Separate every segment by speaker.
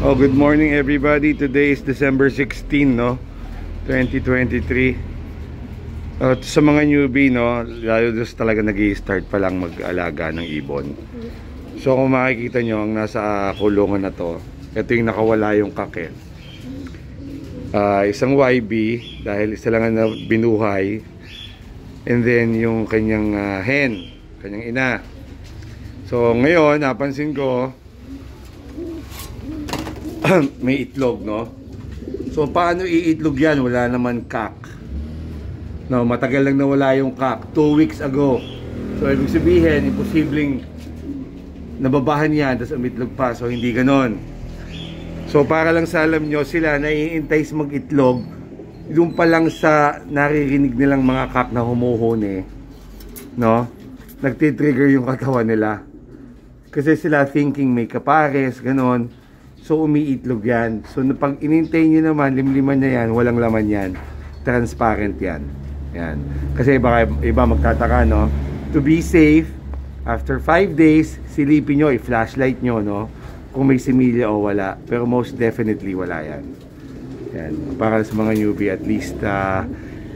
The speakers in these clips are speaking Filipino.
Speaker 1: Oh, good morning everybody. Today is December 16, no? 2023. Sa mga newbie, no, lalo just talaga nag-i-start pa lang mag-alaga ng ibon. So kung makikita nyo, ang nasa kulungan na to, ito yung nakawala yung kake. Isang YB, dahil isa lang na binuhay. And then yung kanyang hen, kanyang ina. So ngayon, napansin ko, may itlog, no? So paano iitlog yan? Wala naman cock. No, matagal lang nawala yung cock, 2 weeks ago. So ibig sabihin, imposibleng nababahan yan, tapos umitlog pa. So hindi ganon. So para lang sa alam nyo, sila naiintay mag-itlog yung pa lang sa naririnig nilang mga cock na humuhuni, no? Nagtitrigger yung katawan nila. Kasi sila thinking may kapares, ganon. So umiitlog yan. So pag inintay nyo naman, limliman na yan, walang laman yan. Transparent yan. Yan. Kasi baka iba magtataka, no? To be safe, after 5 days, silipin nyo, i-flashlight nyo, no? Kung may similya o wala. Pero most definitely wala yan. Yan. Para sa mga newbie, at least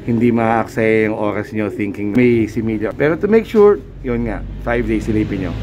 Speaker 1: hindi maaaksaya yung oras nyo thinking may similya. Pero to make sure, yun nga, 5 days silipin nyo.